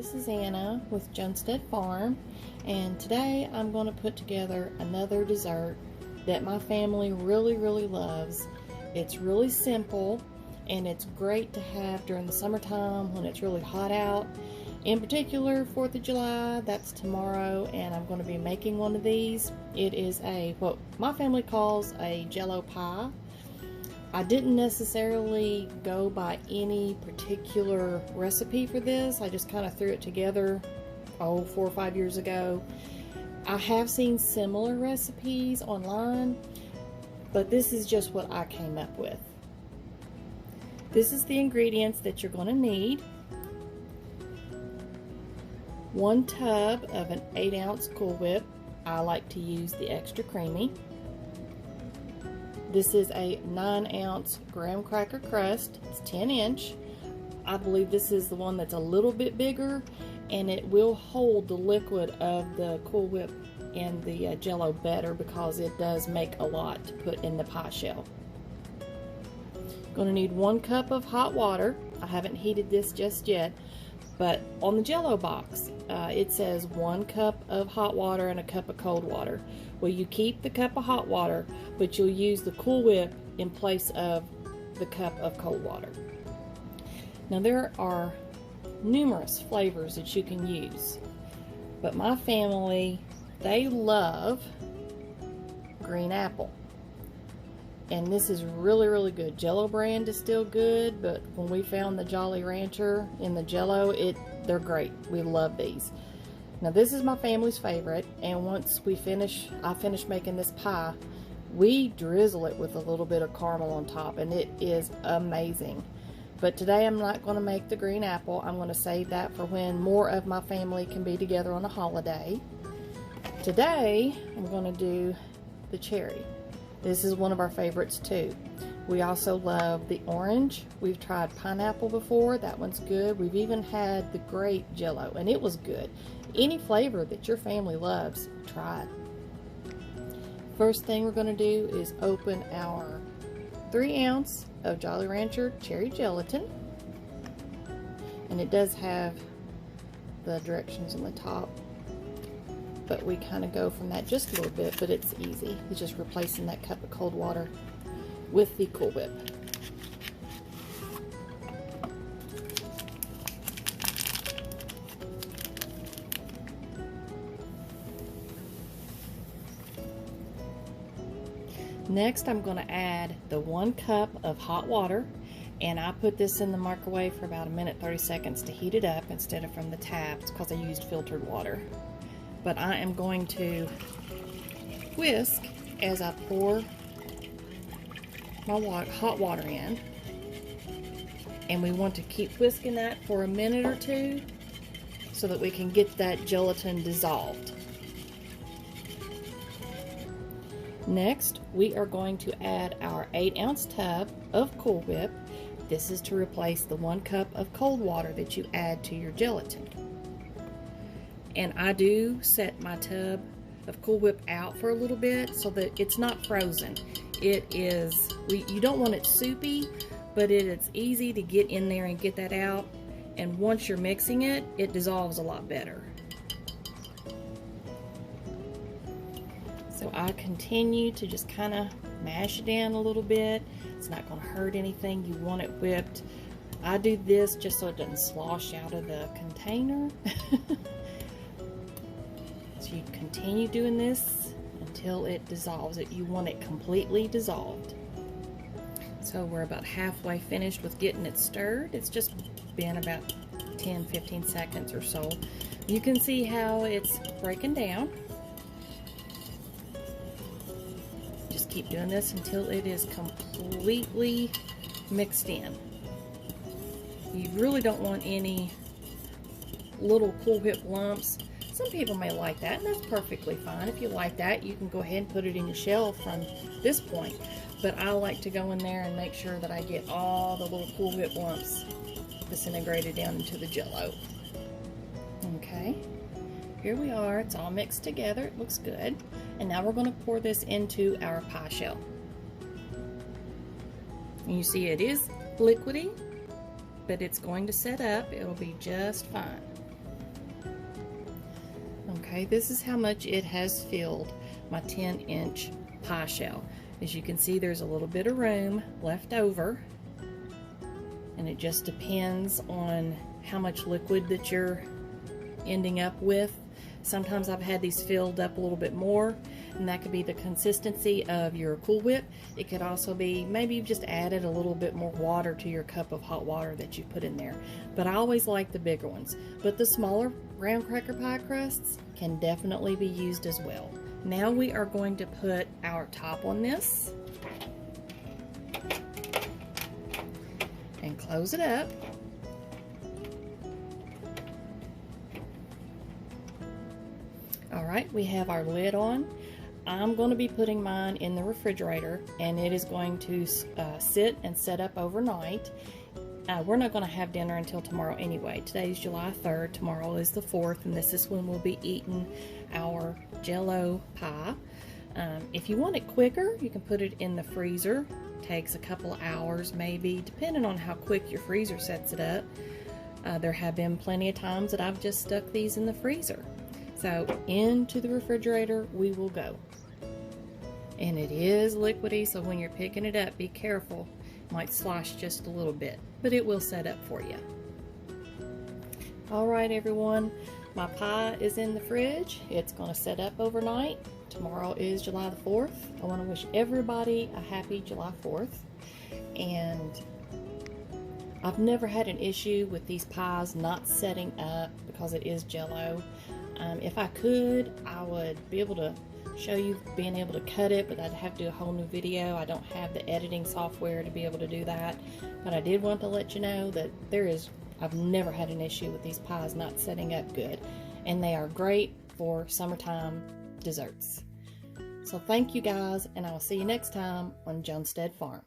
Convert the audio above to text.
this is Anna with Junstead Farm, and today I'm going to put together another dessert that my family really loves. It's really simple and it's great to have during the summertime when it's really hot out. In particular, 4th of July, that's tomorrow, and I'm going to be making one of these. It is what my family calls a Jello pie. I didn't necessarily go by any particular recipe for this. I just kind of threw it together 4 or 5 years ago. I have seen similar recipes online, but this is just what I came up with. This is the ingredients that you're going to need. 1 tub of an 8-ounce Cool Whip. I like to use the extra creamy. This is a 9-ounce graham cracker crust. It's 10-inch. I believe this is the one that's a little bit bigger, and it will hold the liquid of the Cool Whip and the Jello better because it does make a lot to put in the pie shell. Going to need 1 cup of hot water. I haven't heated this just yet, but on the Jello box it says 1 cup of hot water and a cup of cold water. Well, you keep the cup of hot water, but you'll use the Cool Whip in place of the cup of cold water. Now, there are numerous flavors that you can use, but my family, they love green apple. And this is really good. Jello brand is still good, but when we found the Jolly Rancher in the Jello, they're great. We love these. Now, this is my family's favorite, and once I finish making this pie, we drizzle it with a little bit of caramel on top, and it is amazing. But today I'm not going to make the green apple. I'm going to save that for when more of my family can be together on a holiday. Today I'm going to do the cherry. This is one of our favorites too. We also love the orange. We've tried pineapple before. That one's good. We've even had the grape Jello, and it was good. Any flavor that your family loves, try it. First thing we're going to do is open our 3-ounce of Jolly Rancher cherry gelatin. And it does have the directions on the top, but we kind of go from that just a little bit, but it's easy. It's just replacing that cup of cold water with the Cool Whip. Next, I'm going to add the 1 cup of hot water, and I put this in the microwave for about 1:30 seconds to heat it up instead of from the tap. It's because I used filtered water. But I am going to whisk as I pour my hot water in, and we want to keep whisking that for a minute or two so that we can get that gelatin dissolved. Next, we are going to add our 8-ounce tub of Cool Whip. This is to replace the 1 cup of cold water that you add to your gelatin. And I do set my tub of Cool Whip out for a little bit so that it's not frozen. You don't want it soupy, but it's easy to get in there and get that out. And once you're mixing it, it dissolves a lot better. So I continue to just kind of mash it in a little bit. It's not going to hurt anything. You want it whipped. I do this just so it doesn't slosh out of the container. So you continue doing this until it dissolves. You want it completely dissolved. So we're about halfway finished with getting it stirred. It's just been about 10-15 seconds or so. You can see how it's breaking down. Just keep doing this until it is completely mixed in. You really don't want any little Cool Whip lumps. Some people may like that, and that's perfectly fine. If you like that, you can go ahead and put it in your shelf from this point. But I like to go in there and make sure that I get all the little Cool Whip lumps disintegrated down into the Jello. Okay, here we are. It's all mixed together. It looks good. And now we're going to pour this into our pie shell. And you see it is liquidy, but it's going to set up. It'll be just fine. Okay, this is how much it has filled my 10-inch pie shell. As you can see, there's a little bit of room left over, and it just depends on how much liquid that you're ending up with. Sometimes I've had these filled up a little bit more, and that could be the consistency of your Cool Whip. It could also be maybe you've just added a little bit more water to your cup of hot water that you put in there. But I always like the bigger ones. But the smaller graham cracker pie crusts can definitely be used as well. Now we are going to put our top on this and close it up. Alright, we have our lid on. I'm going to be putting mine in the refrigerator, and it is going to sit and set up overnight. We're not going to have dinner until tomorrow anyway. Today's July 3rd, tomorrow is the 4th, and this is when we'll be eating our Jello pie. If you want it quicker, you can put it in the freezer. Takes a couple of hours maybe, depending on how quick your freezer sets it up. There have been plenty of times that I've just stuck these in the freezer. So into the refrigerator we will go. And it is liquidy, so when you're picking it up, be careful. It might slosh just a little bit, but it will set up for you. Alright everyone, my pie is in the fridge. It's going to set up overnight. Tomorrow is July the 4th. I want to wish everybody a happy July 4th. And I've never had an issue with these pies not setting up because it is Jello. If I could, I would be able to show you being able to cut it, but I'd have to do a whole new video. I don't have the editing software to be able to do that. But I did want to let you know that I've never had an issue with these pies not setting up good. And they are great for summertime desserts. So thank you guys, and I will see you next time on Johnstead Farm.